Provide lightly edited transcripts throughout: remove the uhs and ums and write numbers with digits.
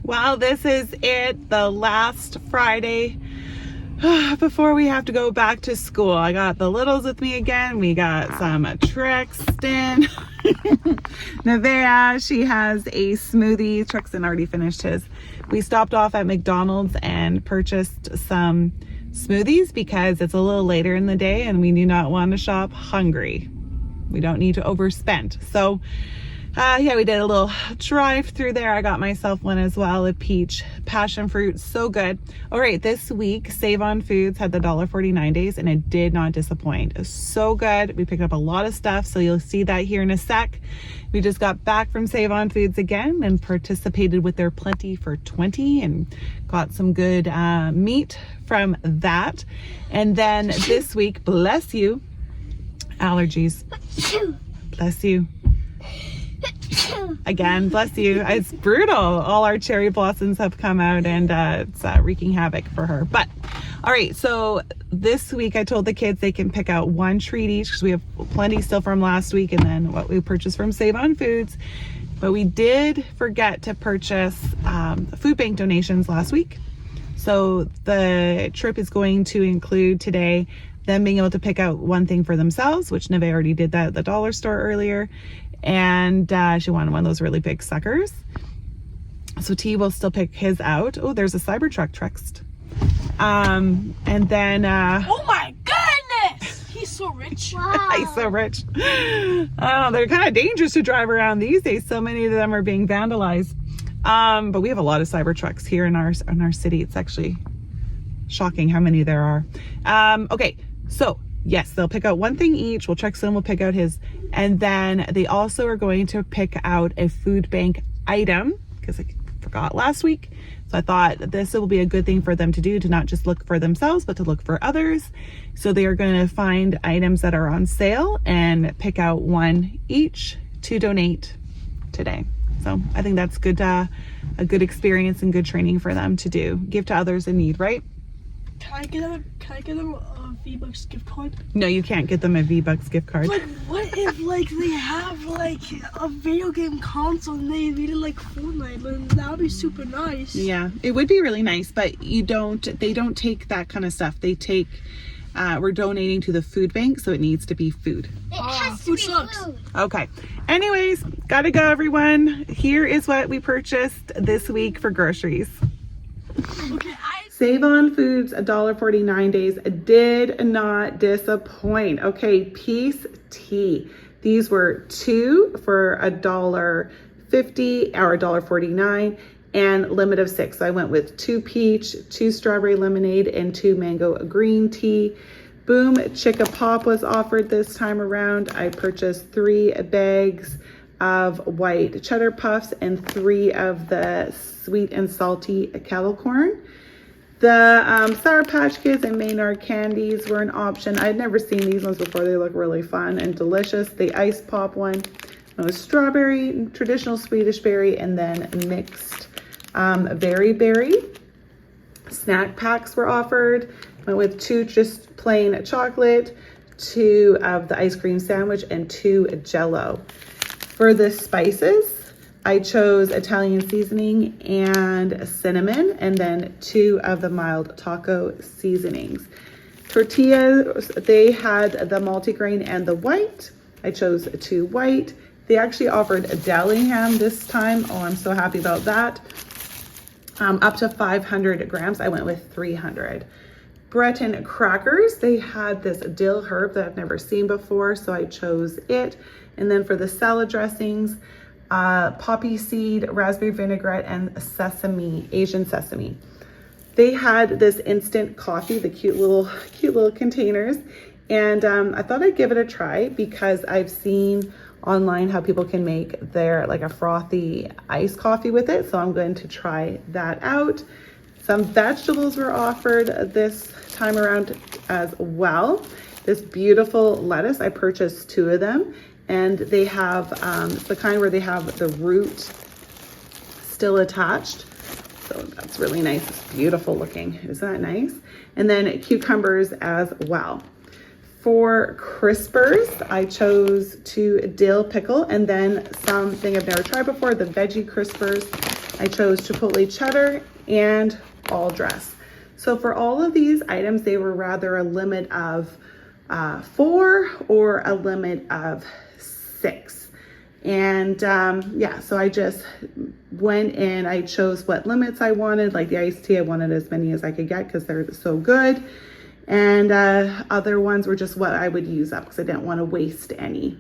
Well, this is it, the last Friday before we have to go back to school. I got the littles with me again. We got some Trixton. Nevaeh, she has a smoothie. Trixton already finished his. We stopped off at McDonald's and purchased some smoothies because it's a little later in the day and we do not want to shop hungry. We don't need to overspend. So yeah, we did a little drive through there. I got myself one as well, a peach passion fruit. So good. All right, this week, Savon Foods had the $1.49 days and it did not disappoint. It was so good. We picked up a lot of stuff, so you'll see that here in a sec. We just got back from Savon Foods again and participated with their Plenty for 20 and got some good meat from that. And then this week, bless you, allergies. Bless you. Again, bless you. It's brutal. All our cherry blossoms have come out and it's wreaking havoc for her. But all right, so this week I told the kids they can pick out one treat each because we have plenty still from last week and then what we purchased from Savon Foods. But we did forget to purchase food bank donations last week. So the trip is going to include today them being able to pick out one thing for themselves, which Nevaeh already did that at the dollar store earlier. And she wanted one of those really big suckers. So T will still pick his out. Oh, there's a Cybertruck text. And then oh my goodness, he's so rich. Wow. He's so rich. Oh, they're kind of dangerous to drive around these days. So many of them are being vandalized. But we have a lot of Cybertrucks here in our city. It's actually shocking how many there are. Okay, so yes, they'll pick out one thing each. Well, Trixton will pick out his. And then they also are going to pick out a food bank item because I forgot last week. So I thought this will be a good thing for them to do, to not just look for themselves, but to look for others. So they are going to find items that are on sale and pick out one each to donate today. So I think that's good, a good experience and good training for them to do. Give to others in need, right? Can I get them a V-Bucks gift card? No, you can't get them a V-Bucks gift card. Like, what if they have a video game console and they really like Fortnite? Then that would be super nice. Yeah, it would be really nice, but they don't take that kind of stuff. They take, we're donating to the food bank, so it needs to be food. It has to be food. Okay. Anyways, gotta go, everyone. Here is what we purchased this week for groceries. Okay, Savon Foods $1.49 days did not disappoint. Okay, Peace Tea. These were two for $1.50 or $1.49 and limit of 6. So I went with 2 peach, 2 strawberry lemonade, and 2 mango green tea. Boom Chicka Pop was offered this time around. I purchased 3 bags of white cheddar puffs and 3 of the sweet and salty kettle corn. The Sour Patch Kids and Maynard candies were an option. I'd never seen these ones before. They look really fun and delicious. The Ice Pop one was strawberry, traditional Swedish berry, and then mixed berry. Snack packs were offered. Went with 2 just plain chocolate, 2 of the ice cream sandwich, and 2 Jell-O. For the spices, I chose Italian seasoning and cinnamon, and then 2 of the mild taco seasonings. Tortillas, they had the multigrain and the white. I chose 2 white. They actually offered a deli ham this time. Oh, I'm so happy about that. Up to 500 grams. I went with 300. Breton crackers, they had this dill herb that I've never seen before, so I chose it. And then for the salad dressings, poppy seed, raspberry vinaigrette, and sesame, Asian sesame. They had this instant coffee, the cute little containers, and I thought I'd give it a try because I've seen online how people can make their like a frothy iced coffee with it. So I'm going to try that out. Some vegetables were offered this time around as well. This beautiful lettuce, I purchased 2 of them. And they have the kind where they have the root still attached. So that's really nice. It's beautiful looking. Isn't that nice? And then cucumbers as well. For crispers, I chose 2 dill pickle and then something I've never tried before, the veggie crispers. I chose chipotle cheddar and all dress. So for all of these items, they were rather a limit of 4 or a limit of 6. And yeah, so I just went in, I chose what limits I wanted, like the iced tea, I wanted as many as I could get because they're so good. And other ones were just what I would use up because I didn't want to waste any.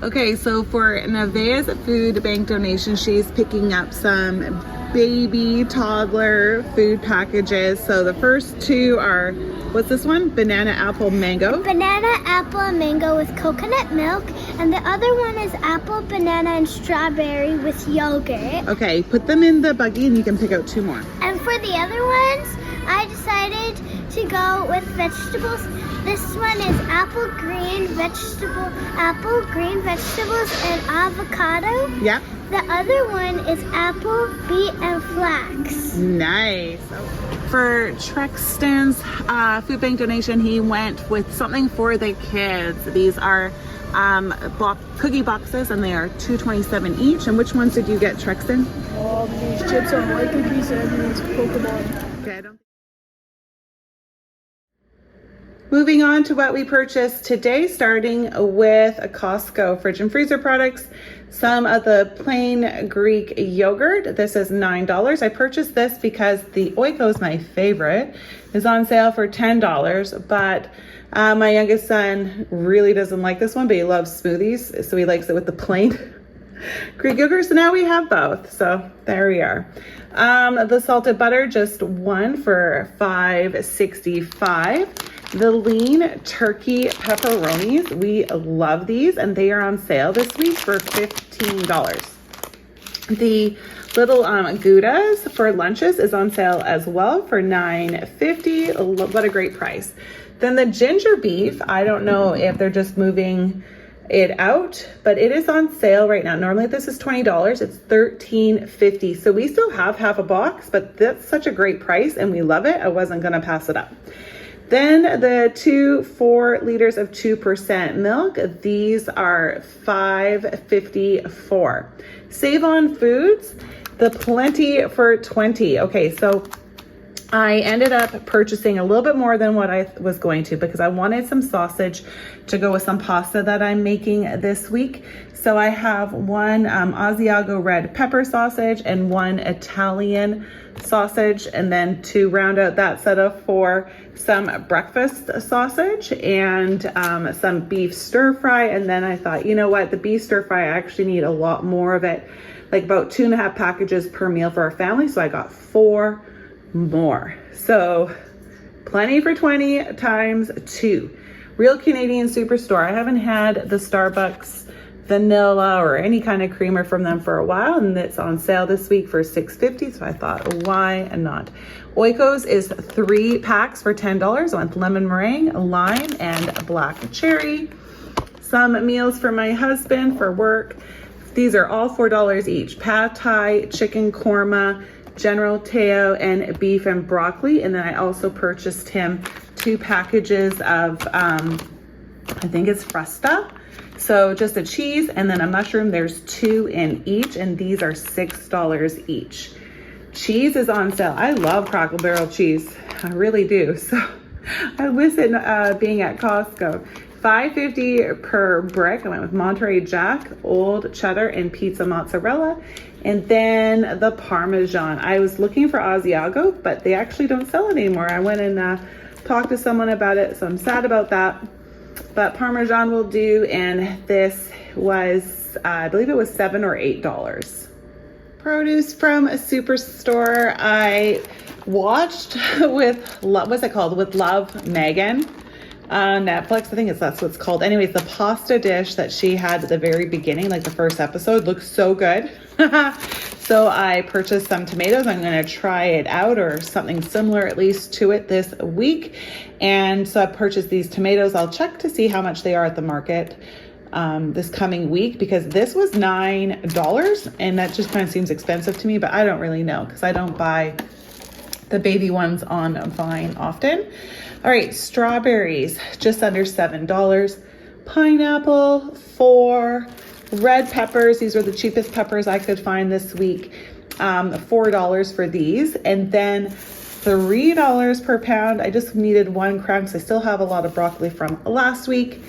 Okay, so for Nevaeh's food bank donation, she's picking up some baby toddler food packages. So the first 2 are, what's this one? Banana, apple, mango. Banana, apple, and mango with coconut milk. And the other one is apple, banana, and strawberry with yogurt. Okay, put them in the buggy and you can pick out 2 more. And for the other ones, I decided to go with vegetables. This one is apple, green vegetables, and avocado. Yep. The other one is apple, beet, and flax. Nice. For Trexton's food bank donation, he went with something for the kids. These are cookie boxes, and they are $2.27 each. And which ones did you get, Trexton? These chips are white cookies and these Pokemon. Okay, Moving on to what we purchased today, starting with a Costco fridge and freezer products. Some of the plain Greek yogurt. This is $9. I purchased this because the Oikos, my favorite, is on sale for $10. But my youngest son really doesn't like this one, but he loves smoothies, so he likes it with the plain Greek yogurt. So now we have both. So there we are. The salted butter, just 1 for $5.65. The lean turkey pepperonis, we love these, and they are on sale this week for $15. The little Goudas for lunches is on sale as well for $9.50. What a great price. Then the ginger beef, I don't know if they're just moving it out, but it is on sale right now. Normally this is $20. It's $13.50. So we still have half a box, but that's such a great price and we love it. I wasn't going to pass it up. Then the 4 liters of 2% milk. These are $5.54. Savon Foods, the plenty for 20. Okay, so I ended up purchasing a little bit more than what I was going to because I wanted some sausage to go with some pasta that I'm making this week. So I have 1 Asiago red pepper sausage and 1 Italian sausage, and then to round out that set of 4, some breakfast sausage and some beef stir fry. And then I thought, you know what, the beef stir fry, I actually need a lot more of it, like about 2.5 packages per meal for our family. So I got 4 more. So plenty for 20 times 2. Real Canadian Superstore. I haven't had the Starbucks vanilla or any kind of creamer from them for a while, and it's on sale this week for $6.50. So I thought, why not? Oikos is 3 packs for $10 with lemon meringue, lime, and black cherry. Some meals for my husband for work. These are all $4 each. Pad Thai, chicken korma, General Teo, and beef and broccoli. And then I also purchased him 2 packages of, I think it's Fresta. So just a cheese and then a mushroom. There's 2 in each, and these are $6 each. Cheese is on sale. I love Crackle Barrel cheese. I really do. So I miss it being at Costco. $5.50 per brick. I went with Monterey Jack, Old Cheddar, and Pizza Mozzarella. And then the Parmesan. I was looking for Asiago, but they actually don't sell it anymore. I went and talked to someone about it, so I'm sad about that. But Parmesan will do, and this was, I believe it was $7 or $8. Produce from a Superstore. I watched with, what's it called? With Love, Megan on Netflix. I think that's what it's called. Anyways, the pasta dish that she had at the very beginning, like the first episode, looks so good. So I purchased some tomatoes. I'm going to try it out, or something similar at least to it, this week. And so I purchased these tomatoes. I'll check to see how much they are at the market this coming week, because this was $9, and that just kind of seems expensive to me, but I don't really know because I don't buy the baby ones on Vine often. All right, strawberries, just under $7. Pineapple, $4. Red peppers, these were the cheapest peppers I could find this week. $4 for these, and then $3 per pound. I just needed 1 crown because I still have a lot of broccoli from last week.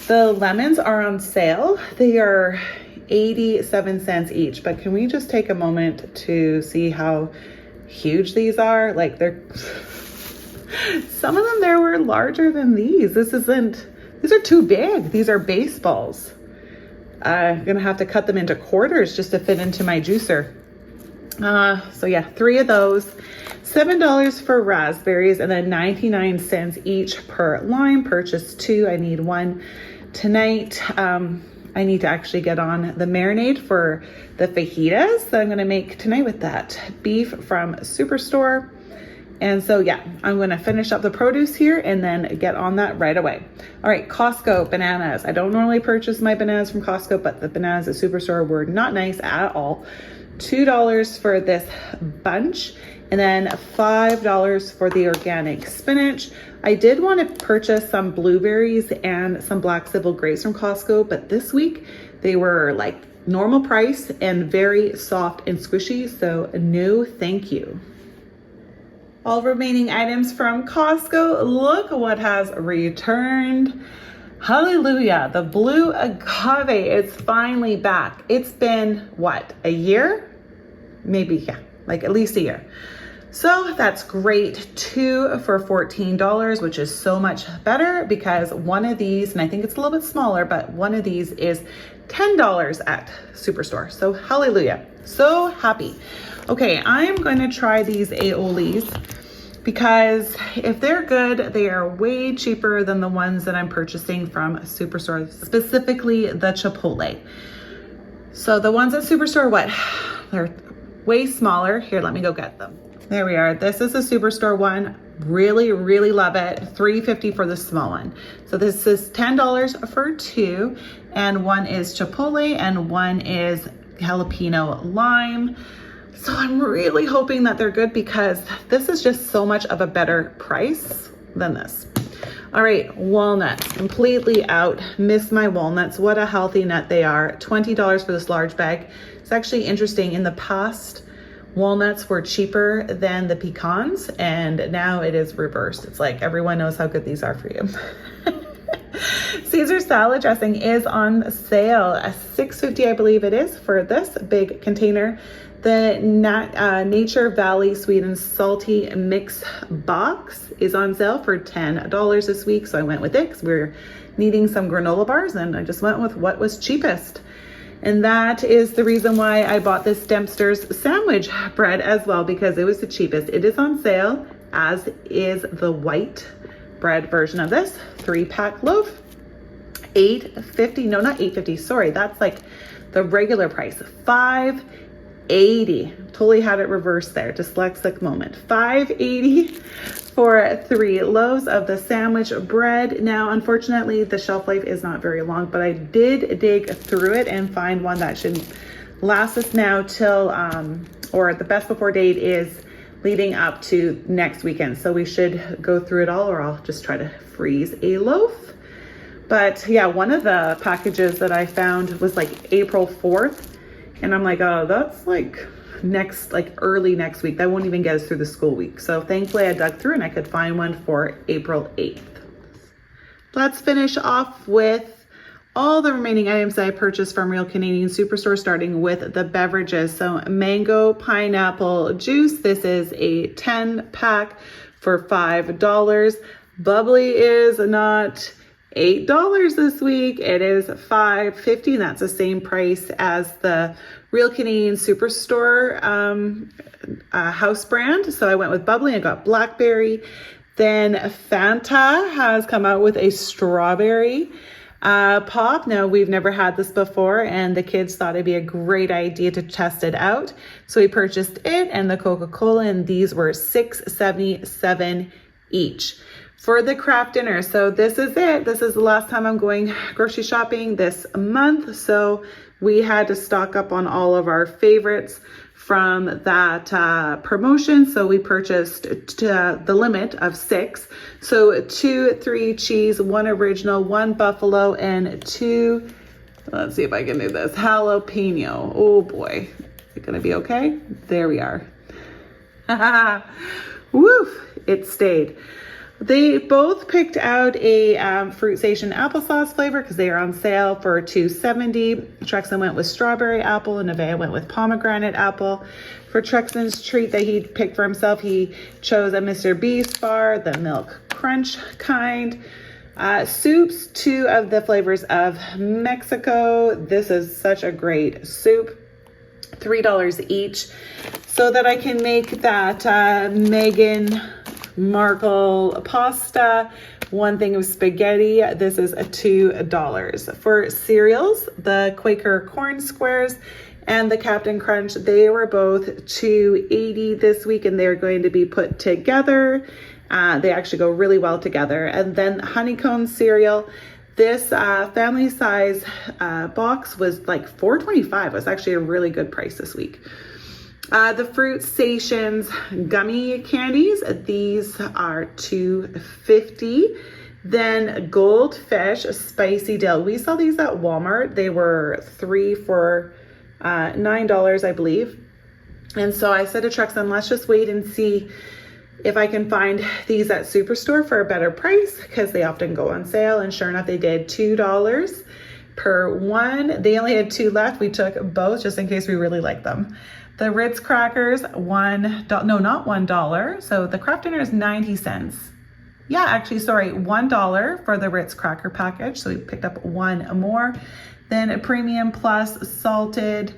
The lemons are on sale. They are 87 cents each, but can we just take a moment to see how huge these are? Like, they're some of them there were larger than these. These are too big. These are baseballs. I'm gonna have to cut them into quarters just to fit into my juicer. So yeah, 3 of those. $7 for raspberries, and then 99 cents each per lime. Purchased 2. I need 1 tonight. I need to actually get on the marinade for the fajitas that I'm gonna make tonight with that beef from Superstore. And so yeah, I'm gonna finish up the produce here and then get on that right away. All right, Costco bananas. I don't normally purchase my bananas from Costco, but the bananas at Superstore were not nice at all. $2 for this bunch, and then $5 for the organic spinach. I did want to purchase some blueberries and some black civil grapes from Costco, but this week they were like normal price and very soft and squishy, so no thank you. All remaining items from Costco. Look what has returned. Hallelujah, the blue agave is finally back. It's been, what, a year? Maybe, yeah, like at least a year. So that's great. 2 for $14, which is so much better because one of these, and I think it's a little bit smaller, but one of these is $10 at Superstore. So hallelujah, so happy. Okay, I'm going to try these aiolis because if they're good, they are way cheaper than the ones that I'm purchasing from Superstore, specifically the chipotle. So the ones at Superstore, what? They're way smaller. Here, let me go get them. There we are. This is a Superstore one. Really, really love it. $3.50 for the small one. So this is $10 for 2, and one is chipotle and one is jalapeno lime. So I'm really hoping that they're good because this is just so much of a better price than this. All right, walnuts, completely out. Miss my walnuts. What a healthy nut they are. $20 for this large bag. It's actually interesting. In the past, walnuts were cheaper than the pecans, and now it is reversed. It's like everyone knows how good these are for you. Caesar salad dressing is on sale. $6.50, I believe it is, for this big container. The Nature Valley Sweet and Salty Mix Box is on sale for $10 this week. So I went with it because we're needing some granola bars, and I just went with what was cheapest. And that is the reason why I bought this Dempster's sandwich bread as well, because it was the cheapest. It is on sale, as is the white bread version of this 3-pack loaf. $8.50. No, not $8.50. Sorry, that's like the regular price. $5.80. Totally had it reversed there. Dyslexic moment. $5.80 for 3 loaves of the sandwich bread. Now, unfortunately, the shelf life is not very long, but I did dig through it and find one that should last us now till, or the best before date is leading up to next weekend. So we should go through it all, or I'll just try to freeze a loaf. But yeah, one of the packages that I found was like April 4th. And I'm like, oh, that's like early next week. That won't even get us through the school week. So thankfully I dug through and I could find one for April 8th. Let's finish off with all the remaining items that I purchased from Real Canadian Superstore, starting with the beverages. So mango pineapple juice. This is a 10-pack for $5. Bubbly is not $8 this week. It is $5.50. That's the same price as the Real Canadian Superstore house brand. So I went with bubbly. I got blackberry. Then Fanta has come out with a strawberry pop. Now, we've never had this before, and the kids thought it'd be a great idea to test it out. So we purchased it and the Coca-Cola, and these were $6.77 each. For the craft dinner, so this is it. This is the last time I'm going grocery shopping this month. So we had to stock up on all of our favorites from that promotion. So we purchased the limit of 6. So 2 3 cheese, 1 original, 1 buffalo, and 2, let's see if I can do this, jalapeno. Oh boy. it gonna be okay? There we are. Woof, it stayed. They both picked out a Fruit Station applesauce flavor because they are on sale for $2.70. Trexon went with strawberry apple and Nevaeh went with pomegranate apple. For Trexon's treat that he picked for himself, he chose a Mr. Beast bar, the milk crunch kind. Soups, 2 of the flavors of Mexico. This is such a great soup. $3 each, so that I can make that Meghan Markle pasta, 1 thing of spaghetti. This is $2. For cereals, the Quaker corn squares and the Captain Crunch, they were both $2.80 this week, and they're going to be put together. They actually go really well together. And then honeycomb cereal, this family size box was like $4.25. It was actually a really good price this week. The Fruit Stations gummy candies, these are $2.50. Then Goldfish Spicy Dill. We saw these at Walmart. They were 3 for $9, I believe. And so I said to Trexon, let's just wait and see if I can find these at Superstore for a better price, because they often go on sale. And sure enough, they did $2 per one. They only had 2 left. We took both just in case we really like them. The Ritz crackers, $1, no, not $1. So the Kraft Dinner is 90 cents. Yeah, actually, sorry, $1 for the Ritz cracker package. So we picked up 1 more. Then a Premium Plus salted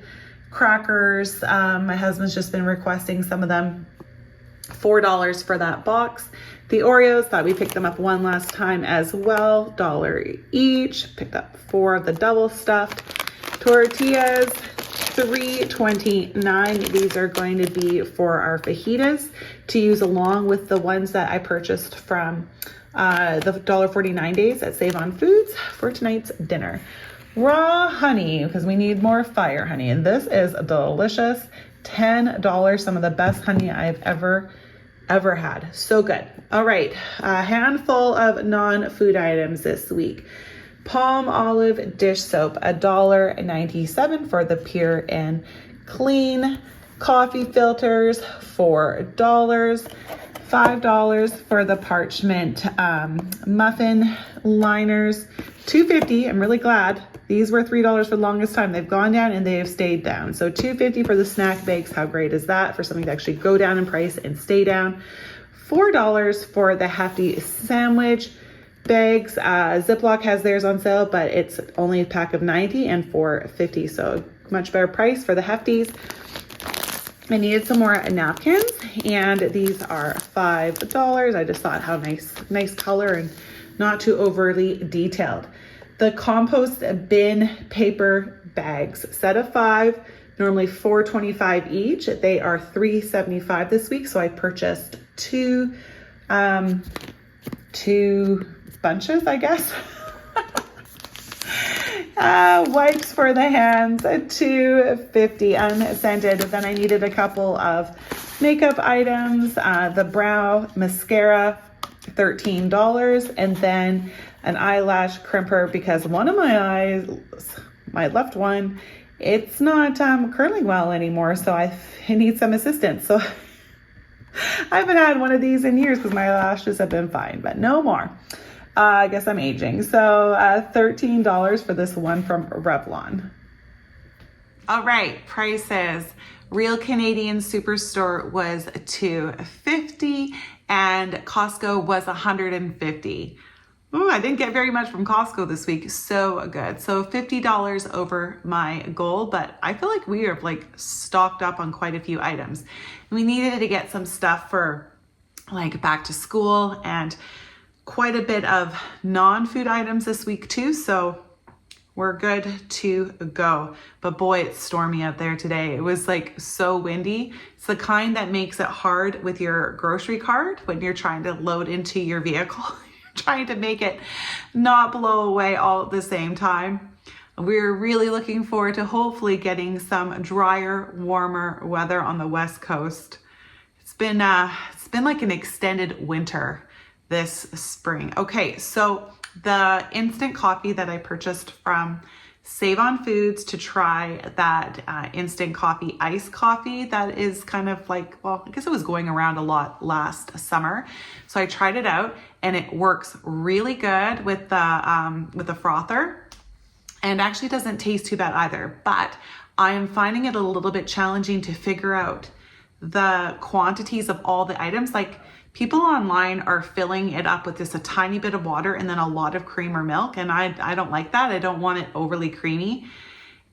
crackers. My husband's just been requesting some of them. $4 for that box. The Oreos, thought we picked them up one last time as well. $1 each. Picked up 4 of the double stuffed tortillas. $3.29. These are going to be for our fajitas to use along with the ones that I purchased from the $1.49 days at Savon Foods for tonight's dinner. Raw honey, because we need more fire honey, and this is delicious. $10, some of the best honey I've ever had. So good. All right, a handful of non-food items this week. Palm olive dish soap, $1.97 for the pure and clean. Coffee filters, $4. $5 for the parchment muffin liners, $2.50. I'm really glad. These were $3 for the longest time. They've gone down and they have stayed down. So $2.50 for the snack bags. How great is that for something to actually go down in price and stay down? $4 for the hefty sandwich bags. Ziploc has theirs on sale, but it's only a pack of 90 and $4.50. So much better price for the hefties. I needed some more napkins, and these are $5. I just thought how nice color and not too overly detailed. The compost bin paper bags, set of 5, normally $4.25 each. They are $3.75 this week, so I purchased two bunches, I guess. Wipes for the hands, $2.50 unscented. Then I needed a couple of makeup items, the brow mascara, $13, and then an eyelash crimper because one of my eyes, my left one, it's not curling well anymore, so I need some assistance. So I haven't had one of these in years because my lashes have been fine, but no more. I guess I'm aging. So $13 for this one from Revlon. All right, prices. Real Canadian Superstore was $2.50 and Costco was $150. Ooh, I didn't get very much from Costco this week. So good. So $50 over my goal, but I feel like we are like stocked up on quite a few items. We needed to get some stuff for like back to school and quite a bit of non-food items this week too. So we're good to go. But boy, it's stormy out there today. It was like so windy. It's the kind that makes it hard with your grocery cart when you're trying to load into your vehicle. Trying to make it not blow away all at the same time. We're really looking forward to hopefully getting some drier, warmer weather on the West Coast. It's been like an extended winter this spring. Okay, so the instant coffee that I purchased from Savon Foods to try that instant coffee, iced coffee that is kind of like, well, I guess it was going around a lot last summer. So I tried it out and it works really good with the frother, and actually doesn't taste too bad either. But I am finding it a little bit challenging to figure out the quantities of all the items. Like, people online are filling it up with just a tiny bit of water and then a lot of cream or milk. And I don't like that. I don't want it overly creamy.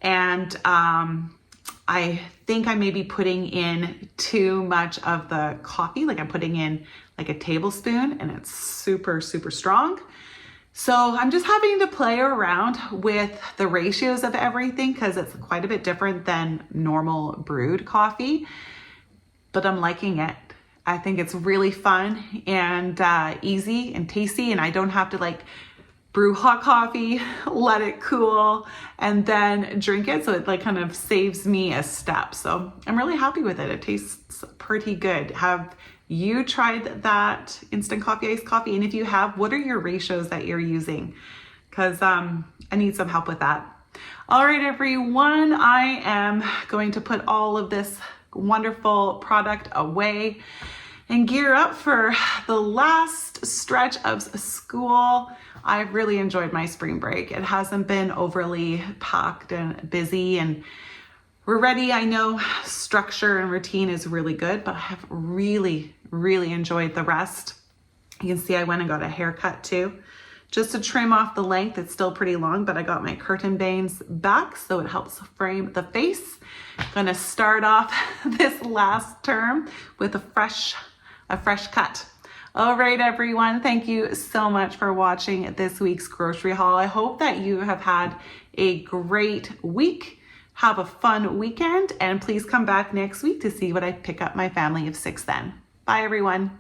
And I think I may be putting in too much of the coffee. Like, I'm putting in like a tablespoon and it's super, super strong. So I'm just having to play around with the ratios of everything because it's quite a bit different than normal brewed coffee. But I'm liking it. I think it's really fun and easy and tasty, and I don't have to like brew hot coffee, let it cool, and then drink it. So it like kind of saves me a step. So I'm really happy with it. It tastes pretty good. Have you tried that instant coffee, iced coffee? And if you have, what are your ratios that you're using? Because I need some help with that. All right, everyone, I am going to put all of this wonderful product away and gear up for the last stretch of school. I've really enjoyed my spring break. It hasn't been overly packed and busy, and we're ready. I know structure and routine is really good, but I have really, really enjoyed the rest. You can see I went and got a haircut too, just to trim off the length. It's still pretty long, but I got my curtain bangs back, so it helps frame the face. I'm gonna start off this last term with a fresh cut. All right, everyone, thank you so much for watching this week's grocery haul. I hope that you have had a great week. Have a fun weekend, and please come back next week to see what I pick up my family of 6 then. Bye, everyone.